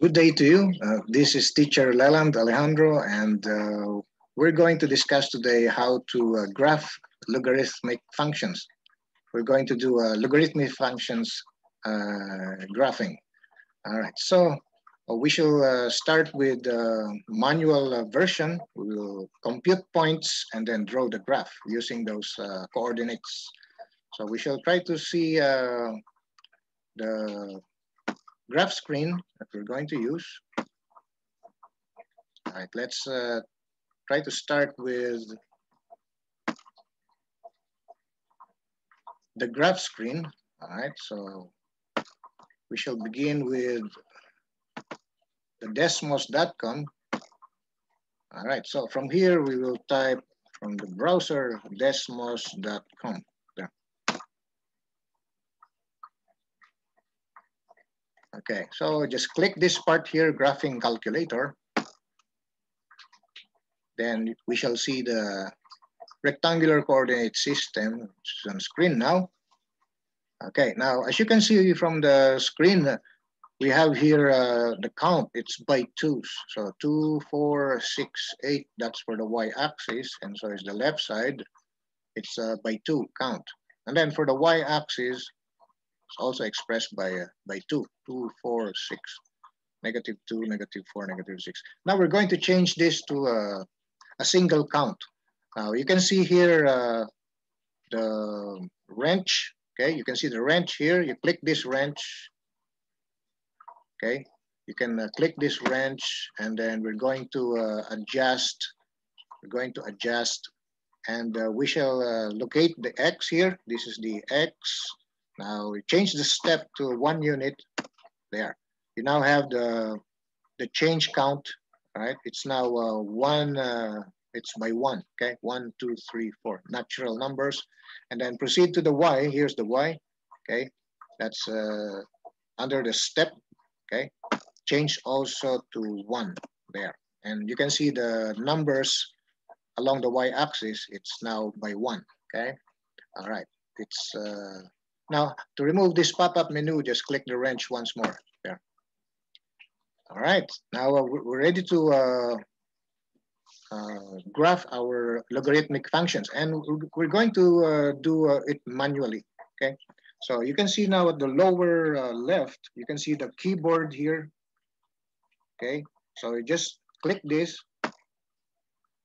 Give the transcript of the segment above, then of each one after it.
Good day to you. This is teacher Leland Alejandro, and we're going to discuss today how to graph logarithmic functions. We're going to do logarithmic functions graphing. All right, so we shall start with the manual version. We will compute points and then draw the graph using those coordinates. So we shall try to see the graph screen that we're going to use. All right, let's try to start with the graph screen. All right, so we shall begin with the desmos.com. All right, so from here we will type from the browser desmos.com. There. Okay, so just click this part here, graphing calculator. Then we shall see the rectangular coordinate system, which is on screen now. Okay, now as you can see from the screen, we have here the count. It's by twos. So 2, 4, 6, 8. That's for the y-axis, and so is the left side. It's by 2 count. And then for the y-axis, it's also expressed by 2. 2, 4, 6. Negative 2, negative 4, negative 6. Now we're going to change this to a single count. Now you can see here the wrench. Okay, you can see the wrench here. You click this wrench. Okay, you can click this wrench, and then we're going to adjust. We're going to adjust, and we shall locate the x here. This is the x. Now we change the step to 1 unit. There. You now have the change count. Right? It's now one. It's by 1. Okay, 1, 2, 3, 4. Natural numbers, and then proceed to the y. Here's the y. Okay, that's under the step. Okay, change also to 1 there. And you can see the numbers along the y-axis, it's now by 1, okay? All right, it's, now to remove this pop-up menu, just click the wrench once more there. All right, now we're ready to graph our logarithmic functions, and we're going to do it manually, okay? So you can see now at the lower left, you can see the keyboard here. Okay, so you just click this,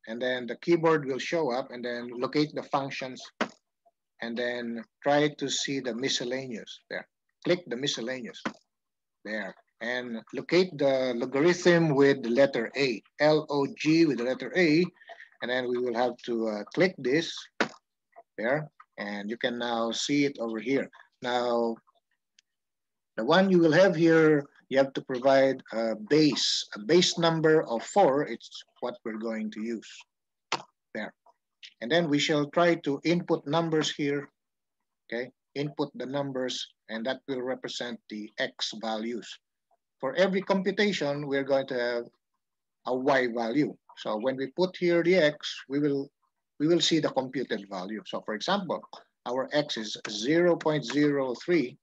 and then the keyboard will show up, and then locate the functions, and then try to see the miscellaneous there. Click the miscellaneous there, and locate the logarithm with the letter A, log with the letter A, and then we will have to click this there, and you can now see it over here. Now, the one you will have here, you have to provide a base number of 4. It's what we're going to use there. And then we shall try to input numbers here, okay? Input the numbers, and that will represent the x values. For every computation, we're going to have a y value. So when we put here the x, we will see the computed value. So for example, our x is 0.03.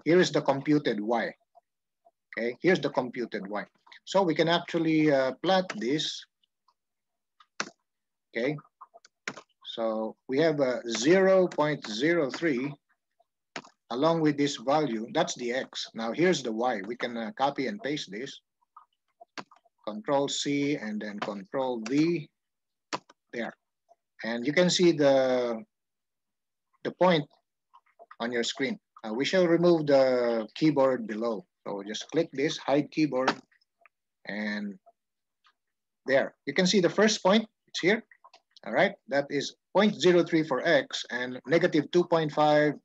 Here is the computed y. Okay, here's the computed y. So we can actually plot this. Okay, so we have a 0.03 along with this value. That's the x. Now here's the y. We can copy and paste this. Control C and then Control V there. And you can see the point on your screen. We shall remove the keyboard below. So just click this, hide keyboard, and there. You can see the first point, it's here. All right, that is 0.03 for x and negative 2.5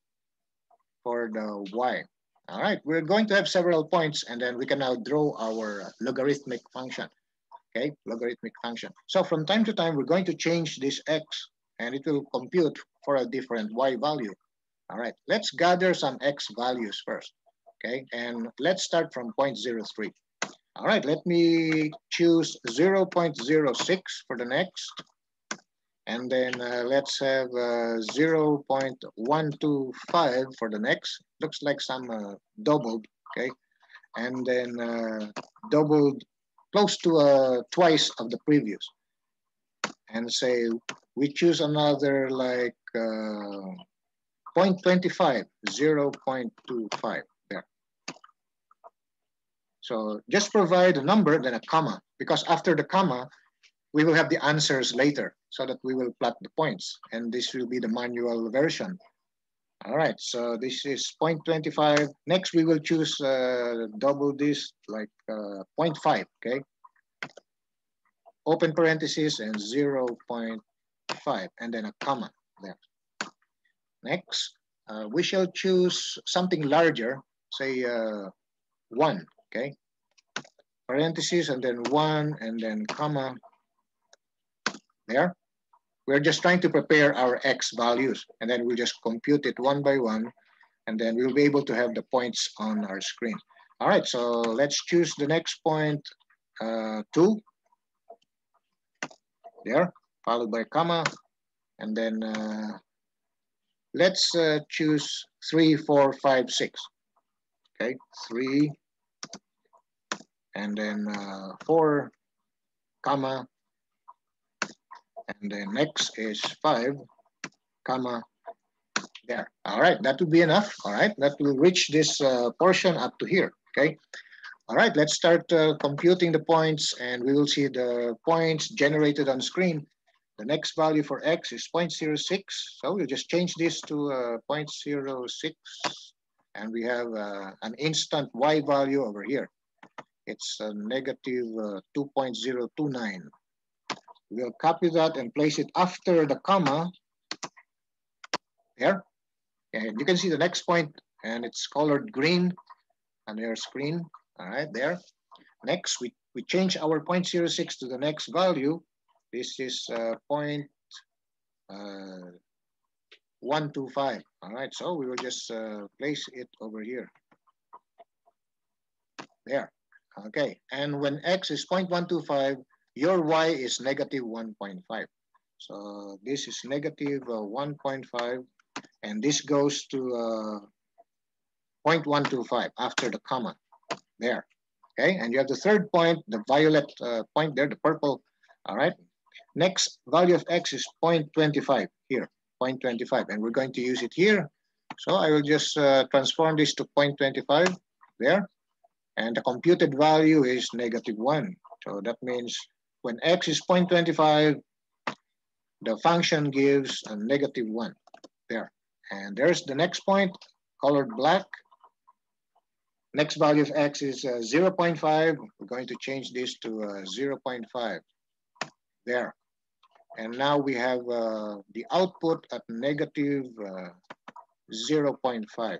for the y. All right, we're going to have several points, and then we can now draw our logarithmic function. Okay, logarithmic function. So from time to time, we're going to change this x, and it will compute for a different y value. All right, let's gather some x values first. Okay, and let's start from 0.03. All right, let me choose 0.06 for the next. And then let's have 0.125 for the next. Looks like some doubled, okay? and then doubled, close to twice of the previous. And say we choose another like 0.25, 0.25 there. So just provide a number, then a comma, because after the comma, we will have the answers later so that we will plot the points. And this will be the manual version. All right, so this is 0.25. Next, we will choose double this, like 0.5, okay? Open parentheses and 0.5, and then a comma there. Next, we shall choose something larger, say 1, okay? Parentheses, and then 1, and then comma there. We're just trying to prepare our X values, and then we'll just compute it one by one, and then we'll be able to have the points on our screen. All right, so let's choose the next point, 2, there, followed by comma, and then let's choose 3, 4, 5, 6. Okay, 3, and then 4, comma, and then next is 5, comma, there. All right, that will be enough. All right, that will reach this portion up to here. Okay. All right, let's start computing the points, and we will see the points generated on screen. The next value for X is 0.06. So we'll just change this to 0.06, and we have an instant Y value over here. It's negative 2.029. We'll copy that and place it after the comma there. And you can see the next point, and it's colored green on your screen. All right, there. Next, we change our 0.06 to the next value. This is 0.125. All right, so we will just place it over here. There. Okay, and when X is 0.125, your Y is negative 1.5. So this is negative 1.5, and this goes to 0.125 after the comma. There. Okay, and you have the third point, the violet point there, the purple. All right. Next value of X is 0.25 here, 0.25, and we're going to use it here. So I will just transform this to 0.25 there, and the computed value is negative 1. So that means when X is 0.25, the function gives a negative 1 there. And there's the next point, colored black. Next value of X is 0.5. We're going to change this to 0.5 there. And now we have the output at negative 0.5.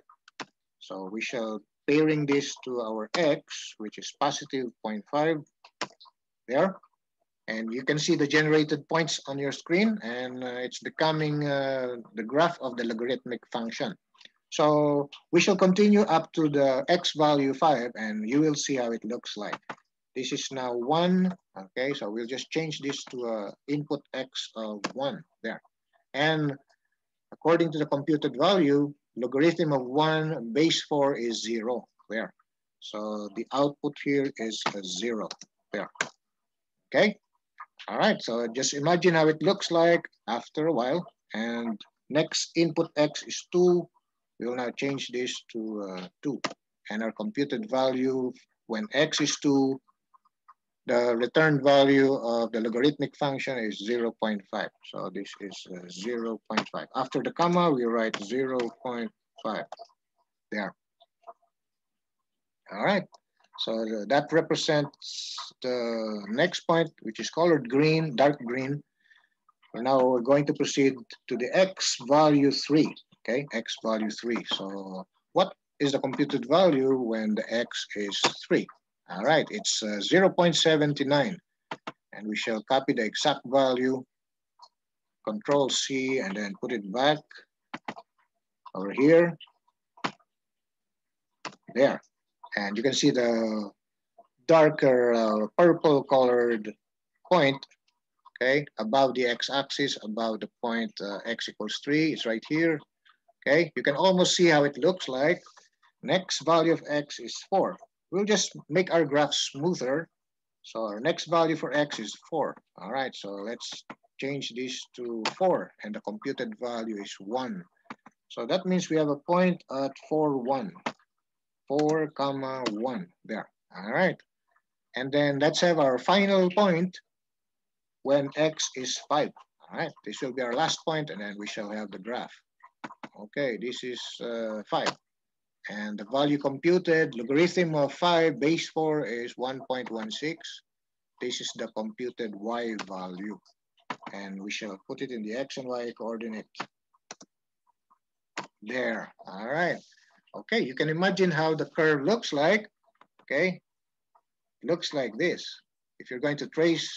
So we shall pairing this to our X, which is positive 0.5 there. And you can see the generated points on your screen, and it's becoming the graph of the logarithmic function. So we shall continue up to the X value 5, and you will see how it looks like. This is now 1, okay? So we'll just change this to input X of 1 there. And according to the computed value, logarithm of 1 base 4 is 0 there. So the output here is 0 there, okay? All right, so just imagine how it looks like after a while. And next input X is 2. We will now change this to 2. And our computed value when X is 2, the return value of the logarithmic function is 0.5. So this is 0.5. After the comma, we write 0.5 there. All right. So that represents the next point, which is colored green, dark green. And now we're going to proceed to the X value 3, okay? X value 3. So what is the computed value when the X is 3? All right, it's 0.79. And we shall copy the exact value, Control C, and then put it back over here. There. And you can see the darker purple colored point, okay, above the x-axis, above the point x equals 3. It's right here, okay? You can almost see how it looks like. Next value of X is 4. we'll just make our graph smoother. So our next value for x is 4. All right, so let's change this to 4, and the computed value is 1. So that means we have a point at 4, 1. 4, comma 1 there. All right. And then let's have our final point when x is 5. All right, this will be our last point, and then we shall have the graph. Okay, this is 5. And the value computed, logarithm of 5 base 4 is 1.16. This is the computed y value. And we shall put it in the x and y coordinate. There. All right. Okay, you can imagine how the curve looks like. Okay, it looks like this. If you're going to trace,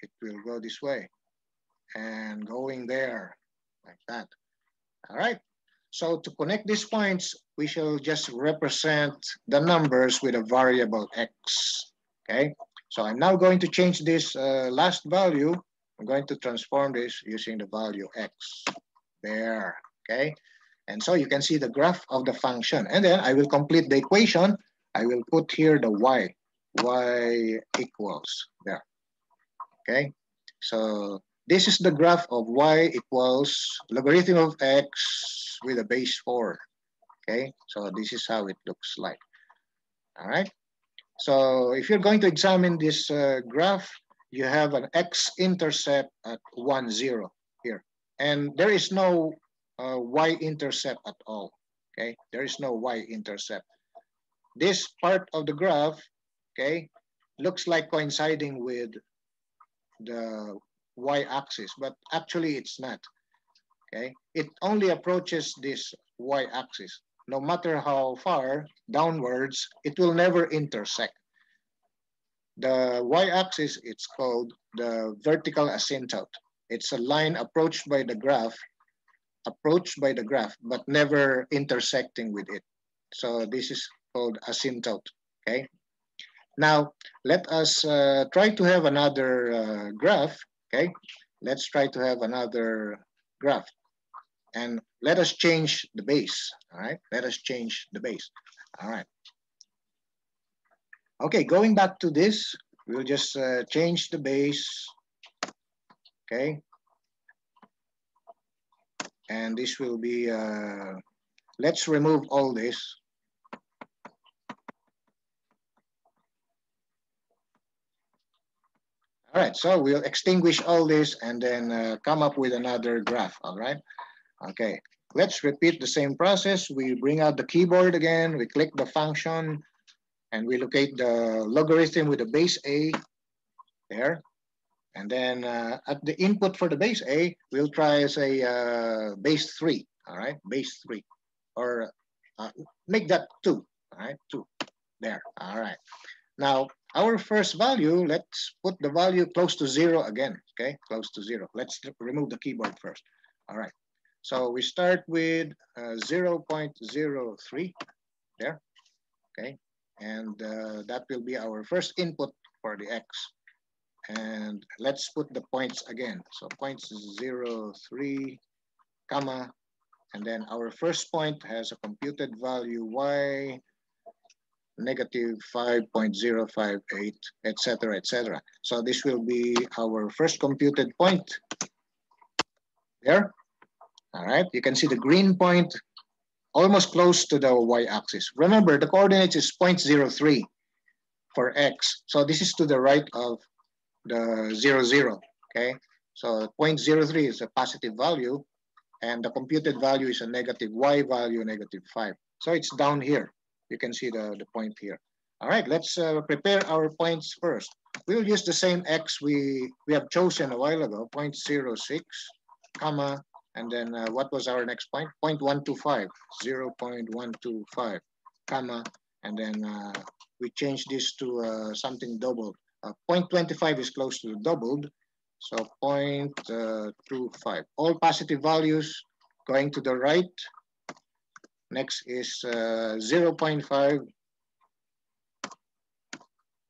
it will go this way and going there like that. All right. So to connect these points, we shall just represent the numbers with a variable x. Okay. So I'm now going to change this last value. I'm going to transform this using the value x. There. Okay. And so you can see the graph of the function. And then I will complete the equation. I will put here the y. Y equals there. Okay. So this is the graph of y equals logarithm of x with a base 4. Okay. So this is how it looks like. All right. So if you're going to examine this graph, you have an x-intercept at 1, 0 here. And there is no y-intercept at all. Okay, there is no y-intercept. This part of the graph, okay, looks like coinciding with the y-axis, but actually it's not. Okay, it only approaches this y-axis. No matter how far downwards, it will never intersect. The y-axis, it's called the vertical asymptote. It's a line approached by the graph, but never intersecting with it. So this is called asymptote, okay? Now, let us try to have another graph, okay? Let's try to have another graph. And let us change the base, all right? Let us change the base, all right. Okay, going back to this, we'll just change the base, okay? And this will be, let's remove all this. All right, so we'll extinguish all this and then come up with another graph, all right? Okay, let's repeat the same process. We bring out the keyboard again, we click the function, and we locate the logarithm with the base a there. And then at the input for the base a, we'll try, say, base 3, all right? Base 3, or make that 2, all right? 2, there, all right. Now, our first value, let's put the value close to 0 again, okay? Close to 0. Let's remove the keyboard first. All right. So we start with 0.03 there, okay? And that will be our first input for the x. And let's put the points again. So points 0, 3, comma, and then our first point has a computed value y, negative 5.058, etc., etc. So this will be our first computed point there. All right, you can see the green point almost close to the y-axis. Remember, the coordinates is 0.03 for x. So this is to the right of the 0, 0, okay? So 0.03 is a positive value, and the computed value is a negative y value, negative 5. So it's down here. You can see the point here. All right, let's prepare our points first. We'll use the same x we have chosen a while ago, 0.06, comma, and then what was our next point? 0.125, 0.125, comma, and then we change this to something doubled. 0.25 is close to doubled, so 0.25. All positive values going to the right. Next is 0.5.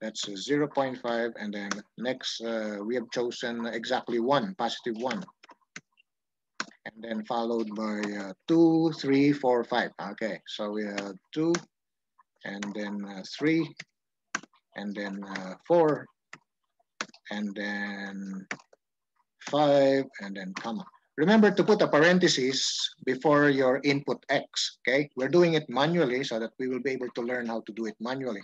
That's 0.5, and then next we have chosen exactly 1, positive 1. And then followed by 2, 3, 4, 5. Okay, so we have 2, and then 3, and then 4, and then 5, and then comma. Remember to put a parenthesis before your input X, okay? We're doing it manually so that we will be able to learn how to do it manually.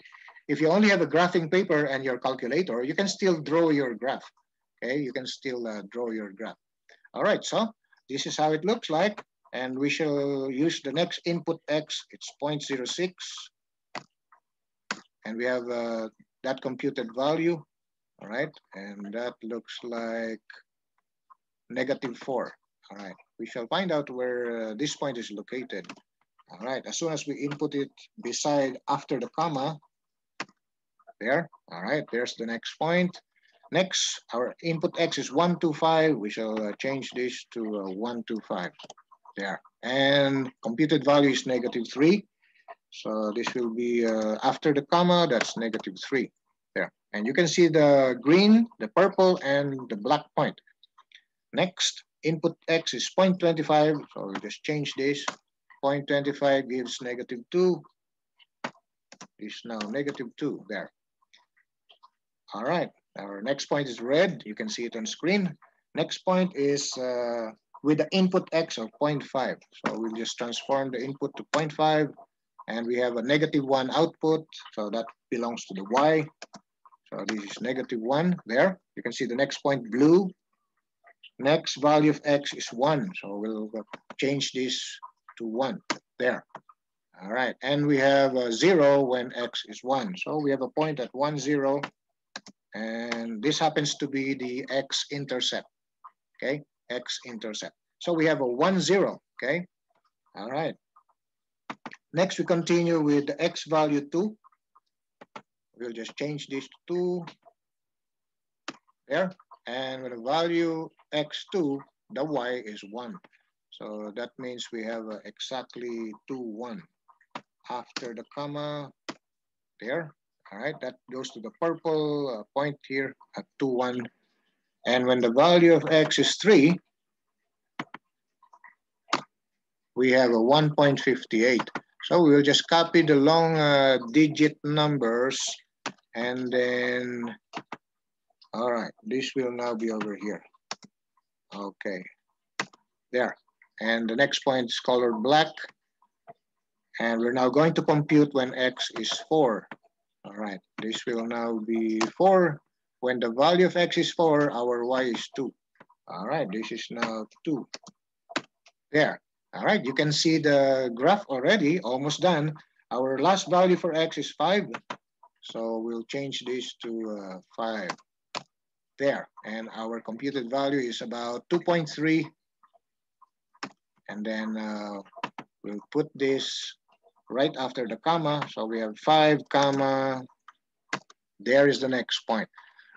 If you only have a graphing paper and your calculator, you can still draw your graph, okay? You can still draw your graph. All right, so this is how it looks like. And we shall use the next input X, it's 0.06. And we have that computed value, all right? And that looks like -4. All right, we shall find out where this point is located. All right, as soon as we input it beside after the comma, there, all right, there's the next point. Next, our input X is 125. We shall change this to 125, there. And computed value is -3. So this will be after the comma, that's -3, there. And you can see the green, the purple, and the black point. Next, input X is 0.25, so we'll just change this. 0.25 gives -2. This now -2, there. All right, our next point is red. You can see it on screen. Next point is with the input X of 0.5. So we'll just transform the input to 0.5, and we have a -1 output, so that belongs to the Y. So this is -1, there. You can see the next point, blue. Next value of X is 1, so we'll change this to 1, there. All right, and we have 0 when X is 1. So we have a point at 1, 0, and this happens to be the X-intercept, okay? X-intercept. So we have a 1, 0, okay? All right. Next, we continue with the X value 2. We'll just change this to 2, there. And with the value X2, the Y is 1. So that means we have exactly 2, 1. After the comma, there. All right, that goes to the purple point here at 2, 1. And when the value of X is 3, we have a 1.58. So we'll just copy the long digit numbers, and then, all right, this will now be over here. Okay, there. And the next point is colored black. And we're now going to compute when X is 4. All right, this will now be 4. When the value of X is 4, our Y is 2. All right, this is now 2. There. All right, you can see the graph already, almost done. Our last value for X is 5. So we'll change this to 5. There. And our computed value is about 2.3. And then we'll put this right after the comma. So we have 5, comma. There is the next point.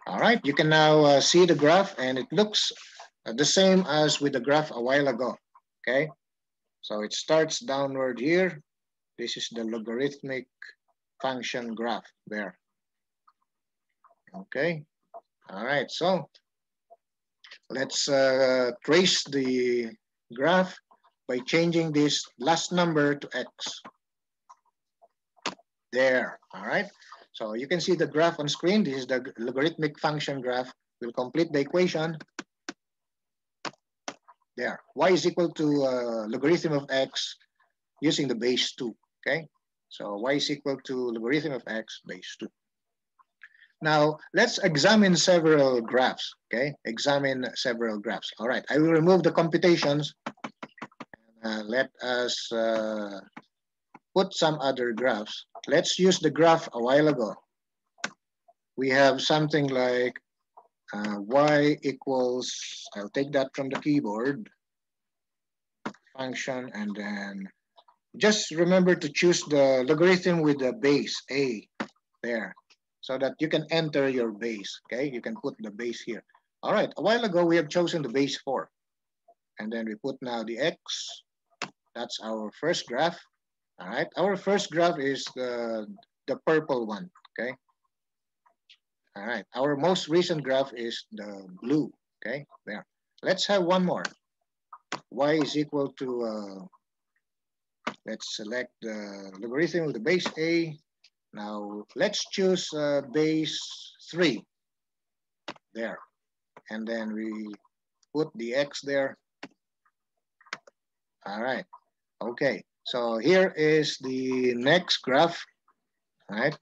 All right, you can now see the graph, and it looks the same as with the graph a while ago, okay? So it starts downward here. This is the logarithmic function graph there. Okay, all right, so let's trace the graph by changing this last number to X. There, all right. So you can see the graph on screen. This is the logarithmic function graph. We'll complete the equation. There, Y is equal to logarithm of X using the base 2, okay? So Y is equal to logarithm of X base 2. Now, let's examine several graphs, okay? Examine several graphs. All right, I will remove the computations. Let us put some other graphs. Let's use the graph a while ago. We have something like Y equals, I'll take that from the keyboard, function, and then just remember to choose the logarithm with the base A there, so that you can enter your base, okay? You can put the base here. All right, a while ago we have chosen the base 4. And then we put now the X. That's our first graph. All right, our first graph is the purple one, okay? All right, our most recent graph is the blue, okay? There. Let's have one more. Y is equal to, let's select the logarithm of the base A. Now let's choose base 3 there. And then we put the X there. All right. Okay. So here is the next graph, right?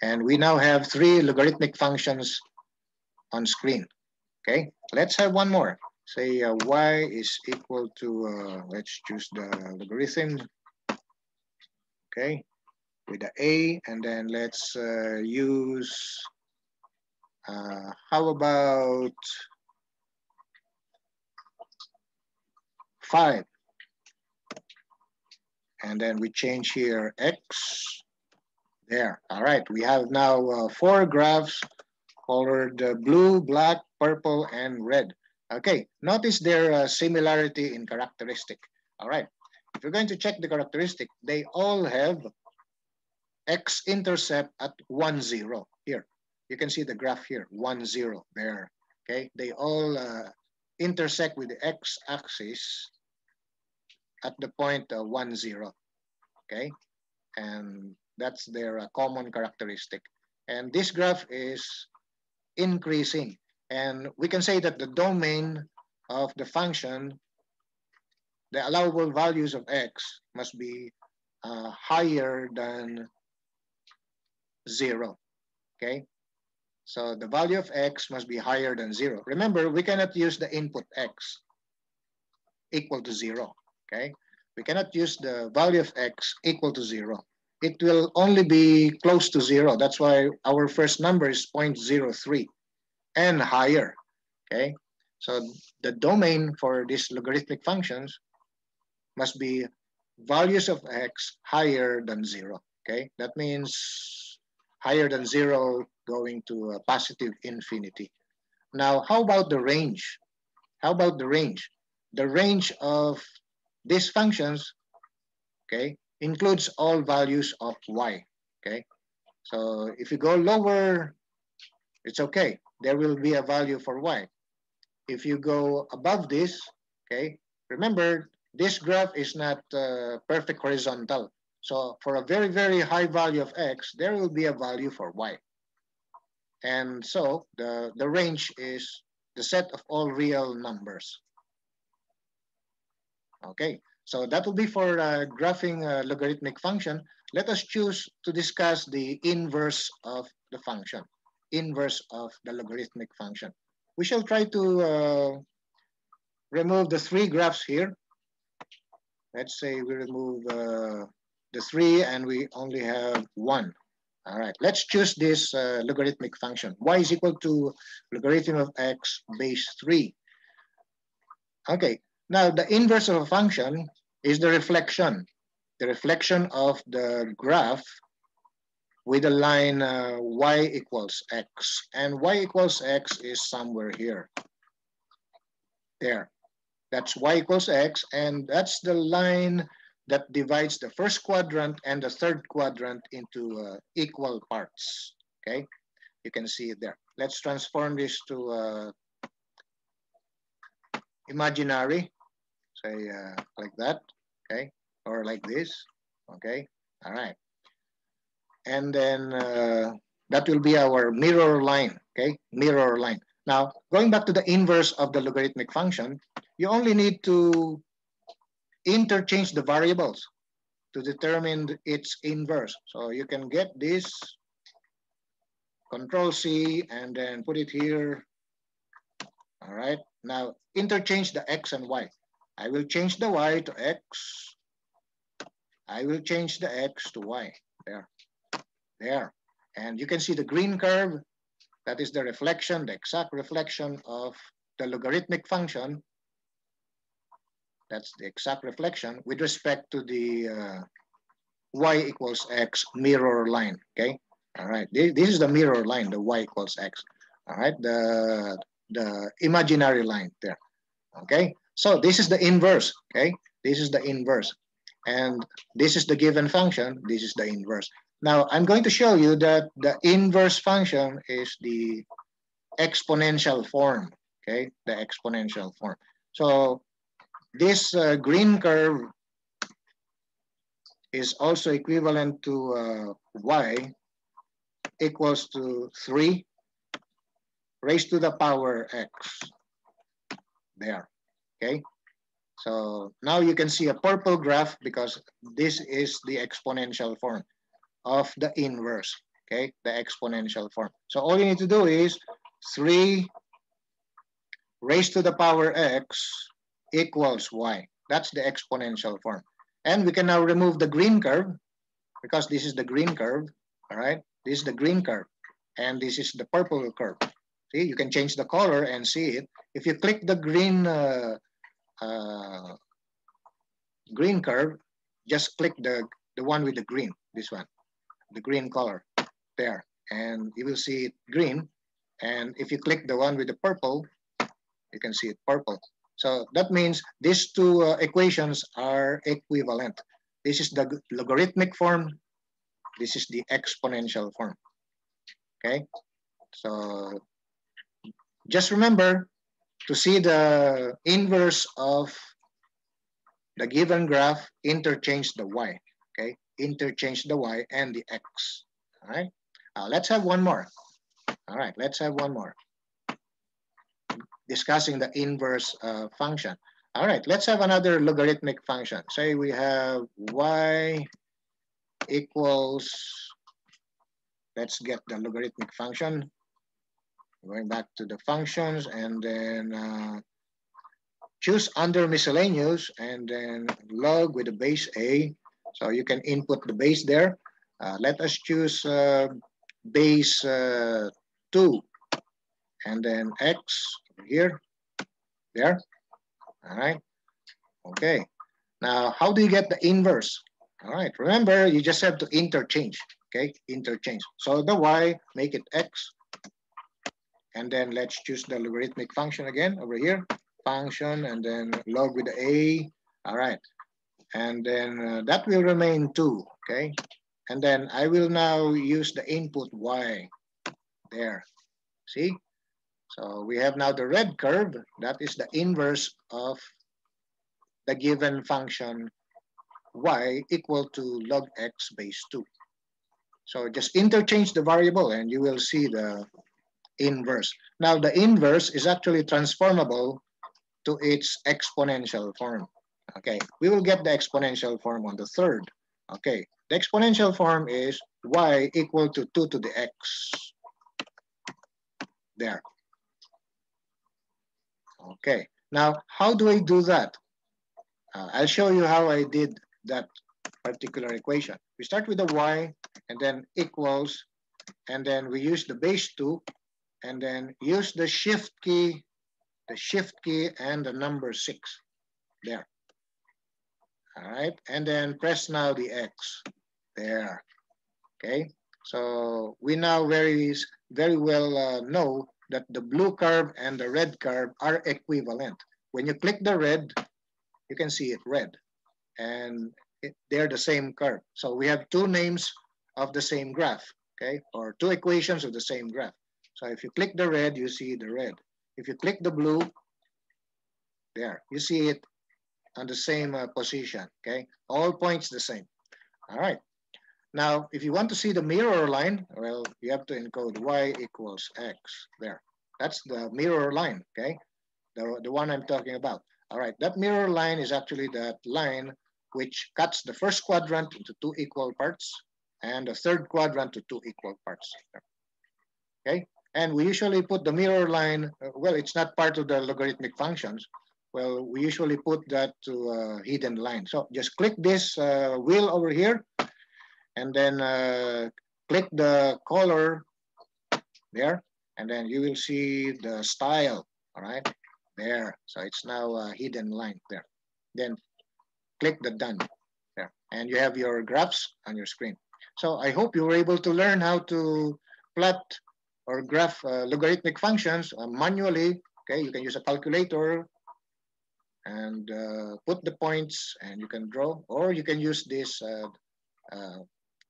And we now have 3 logarithmic functions on screen. Okay. Let's have one more. Say y is equal to, let's choose the logarithm. Okay. With the a, and then let's use, how about 5? And then we change here x there. All right, we have now 4 graphs colored blue, black, purple, and red. Okay, notice their similarity in characteristic. All right, if you're going to check the characteristic, they all have x-intercept at 1, 0. Here, you can see the graph here, 1, 0 there. Okay, they all intersect with the x-axis at the point 1, 0. Okay, and that's their common characteristic. And this graph is increasing. And we can say that the domain of the function, the allowable values of x must be higher than 0. Okay, so the value of x must be higher than 0. Remember, we cannot use the input x equal to 0. Okay, we cannot use the value of x equal to 0. It will only be close to 0. That's why our first number is 0.03 and higher. Okay, so the domain for these logarithmic functions must be values of x higher than 0. Okay, that means higher than 0 going to a positive infinity. Now, how about the range? How about the range? The range of these functions, okay, includes all values of y. Okay, so if you go lower, it's okay. There will be a value for y. If you go above this, okay, remember this graph is not perfect horizontal. So for a very, very high value of x, there will be a value for y. And so the range is the set of all real numbers. Okay, so that will be for graphing a logarithmic function. Let us choose to discuss the inverse of the function, inverse of the logarithmic function. We shall try to remove the 3 graphs here. Let's say we remove the 3 and we only have 1. All right, let's choose this logarithmic function. Y is equal to logarithm of x base 3. Okay, now the inverse of a function is the reflection of the graph with a line y equals x. And y equals x is somewhere here. There. That's y equals x, and that's the line that divides the first quadrant and the third quadrant into equal parts. Okay, you can see it there. Let's transform this to imaginary, say like that, okay, or like this, okay, all right. And then that will be our mirror line, okay, mirror line. Now, going back to the inverse of the logarithmic function, you only need to interchange the variables to determine its inverse. So you can get this, Control C, and then put it here. All right, now interchange the x and y. I will change the y to x. I will change the x to y. There, there. And you can see the green curve. That is the reflection, the exact reflection of the logarithmic function. That's the exact reflection with respect to the y equals x mirror line, okay? All right, this is the mirror line, the y equals x. All right, the imaginary line there, okay? So this is the inverse, okay? This is the inverse. And this is the given function, this is the inverse. Now, I'm going to show you that the inverse function is the exponential form, okay? The exponential form. So this green curve is also equivalent to y equals to 3 raised to the power x. There, okay? So now you can see a purple graph because this is the exponential form of the inverse, okay? The exponential form. So all you need to do is 3 raised to the power x equals y. That's the exponential form. And we can now remove the green curve because this is the green curve, all right? This is the green curve, and this is the purple curve. See, you can change the color and see it. If you click the green green curve, just click the one with the green, this one, the green color there, and you will see it green. And if you click the one with the purple, you can see it purple. So that means these two equations are equivalent. This is the logarithmic form. This is the exponential form. Okay, so just remember to see the inverse of the given graph, interchange the y. Okay, interchange the y and the x. All right, let's have one more. All right, let's have one more. Discussing the inverse function. All right, let's have another logarithmic function. Say we have y equals, let's get the logarithmic function. Going back to the functions and then choose under miscellaneous and then log with the base a. So you can input the base there. Let us choose base 2 and then x here, there. All right. Okay. Now, how do you get the inverse? All right. Remember, you just have to interchange. Okay. Interchange. So the y, make it x. And then let's choose the logarithmic function again over here. Function and then log with the a. All right. And then that will remain 2. Okay. And then I will now use the input y there. See? So we have now the red curve. That is the inverse of the given function y equal to log x base 2. So just interchange the variable and you will see the inverse. Now the inverse is actually transformable to its exponential form. Okay, we will get the exponential form on the third. Okay, the exponential form is y equal to 2 to the x. There. Okay, now how do I do that? I'll show you how I did that particular equation. We start with the y and then equals, and then we use the base 2 and then use the shift key and the number 6 there. All right, and then press now the x there. Okay, so we now very well know that the blue curve and the red curve are equivalent. When you click the red, you can see it red, and they're the same curve. So we have two names of the same graph, okay, or two equations of the same graph. So if you click the red, you see the red. If you click the blue, there, you see it on the same position, okay? All points the same. All right. Now, if you want to see the mirror line, well, you have to encode y equals x there. That's the mirror line, okay? The one I'm talking about. All right, that mirror line is actually that line which cuts the first quadrant into 2 equal parts and the third quadrant to 2 equal parts. Okay, and we usually put the mirror line, well, it's not part of the logarithmic functions. Well, we usually put that to a hidden line. So just click this wheel over here and then click the color there, and then you will see the style, all right, there. So it's now a hidden line there. Then click the done there, and you have your graphs on your screen. So I hope you were able to learn how to plot or graph logarithmic functions manually. Okay, you can use a calculator and put the points and you can draw, or you can use this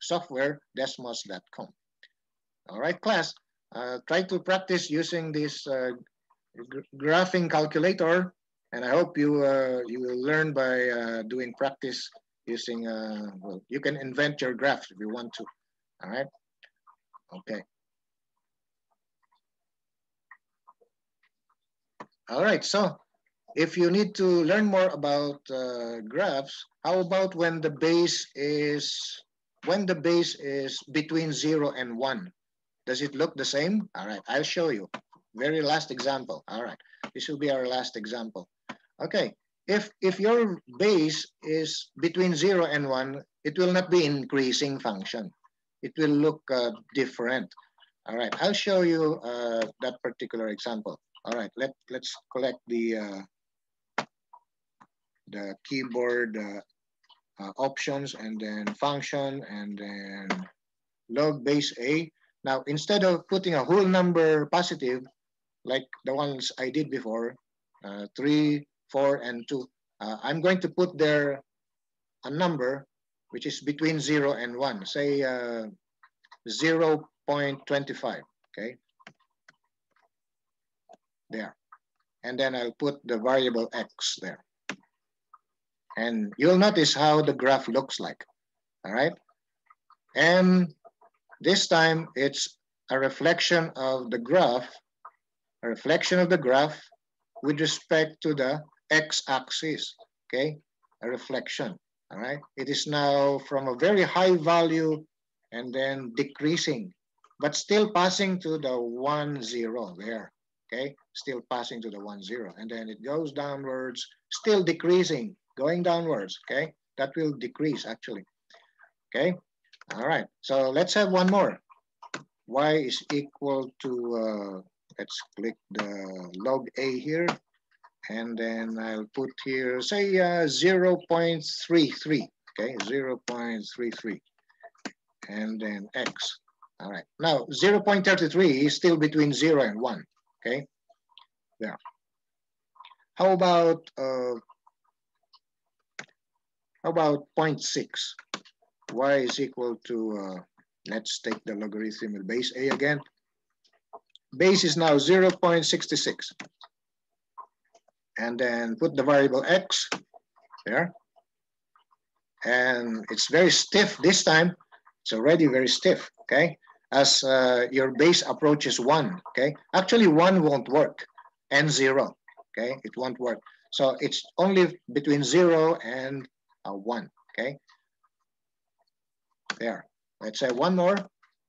software, Desmos.com. All right, class, try to practice using this graphing calculator, and I hope you will learn by doing practice using, well, you can invent your graphs if you want to, all right? Okay. All right, so if you need to learn more about graphs, how about when the base is between 0 and 1? Does it look the same? All right, I'll show you. Very last example. All right, this will be our last example. Okay, if your base is between 0 and 1, it will not be increasing function. It will look different. All right, I'll show you that particular example. All right, let's collect the keyboard options and then function and then log base A. Now, instead of putting a whole number positive, like the ones I did before, 3, 4, and 2, I'm going to put there a number which is between 0 and 1, say 0.25, okay? There. And then I'll put the variable x there. And you'll notice how the graph looks like, all right? And this time it's a reflection of the graph, with respect to the x-axis, okay? A reflection, all right? It is now from a very high value and then decreasing, but still passing to the 1, 0 there, okay? Still passing to the 1, 0. And then it goes downwards, still decreasing, going downwards, okay? That will decrease actually, okay? All right, so let's have one more. Y is equal to, let's click the log A here, and then I'll put here, say 0.33, okay, 0.33, and then X. All right, now 0.33 is still between 0 and 1, okay? There. How about 0.6? Y is equal to, let's take the logarithm with base A again. Base is now 0.66. And then put the variable x there. And it's very stiff this time. It's already very stiff, okay? As your base approaches 1, okay? Actually, 1 won't work, and 0, okay? It won't work. So it's only between 0 and 1, okay? There. Let's say one more.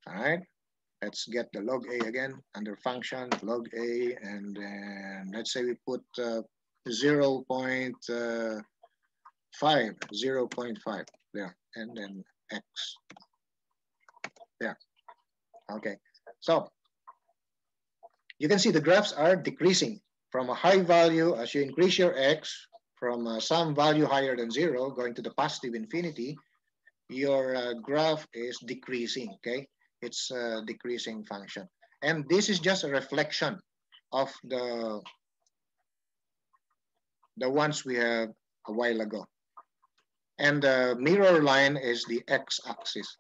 All right. Let's get the log A again under function, log A, and then let's say we put 0.5 there, and then X there. Okay. So you can see the graphs are decreasing from a high value as you increase your X from some value higher than 0 going to the positive infinity. Your graph is decreasing, okay? It's a decreasing function. And this is just a reflection of the ones we have a while ago. And the mirror line is the x-axis.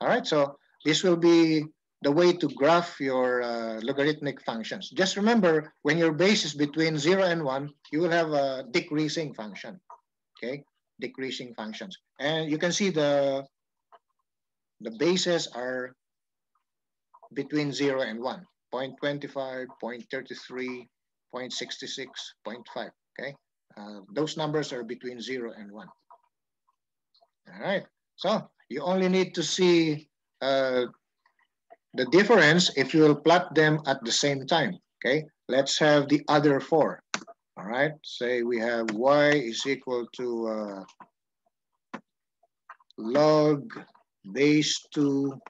All right, so this will be the way to graph your logarithmic functions. Just remember, when your base is between 0 and 1, you will have a decreasing function, okay? Decreasing functions. And you can see the bases are between 0 and 1, 0.25, 0.33, 0.66, 0.5, okay? Those numbers are between 0 and 1. All right, so you only need to see the difference if you will plot them at the same time, okay? Let's have the other 4. All right, say we have y is equal to log base 2.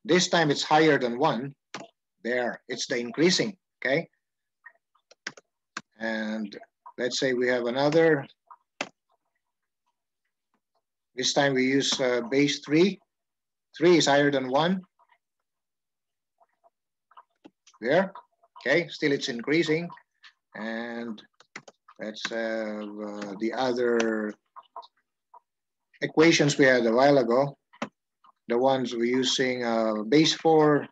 This time it's higher than 1. There, it's the increasing, okay? And let's say we have another. This time we use base 3. 3 is higher than 1. There, okay, still it's increasing. And let's have the other equations we had a while ago. The ones we're using base 4.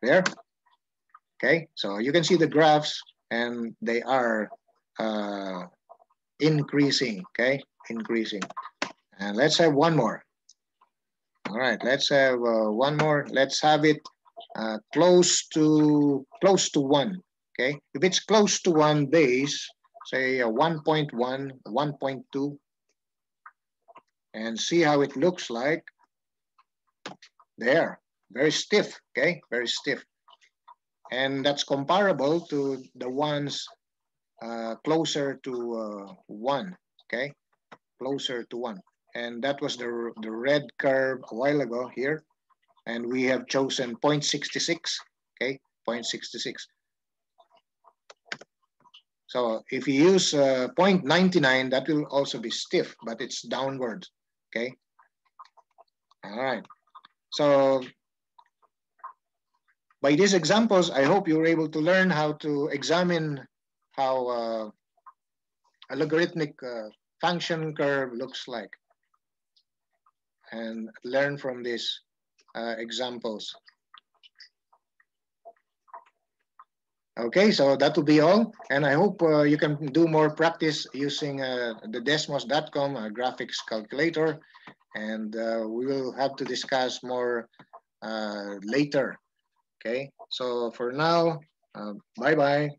There, okay, so you can see the graphs and they are increasing, okay? Increasing. And let's have one more. All right, let's have one more. Let's have it close to 1, okay? If it's close to 1 base, say 1.1, 1.2, and see how it looks like. There, very stiff, okay? Very stiff. And that's comparable to the ones closer to 1, okay? Closer to 1. And that was the red curve a while ago here. And we have chosen 0.66, okay? 0.66. So if you use 0.99, that will also be stiff, but it's downward, okay? All right. So by these examples, I hope you're able to learn how to examine how a logarithmic function curve looks like and learn from these examples. Okay, so that will be all. And I hope you can do more practice using the Desmos.com graphics calculator. And we will have to discuss more later. Okay, so for now, bye-bye.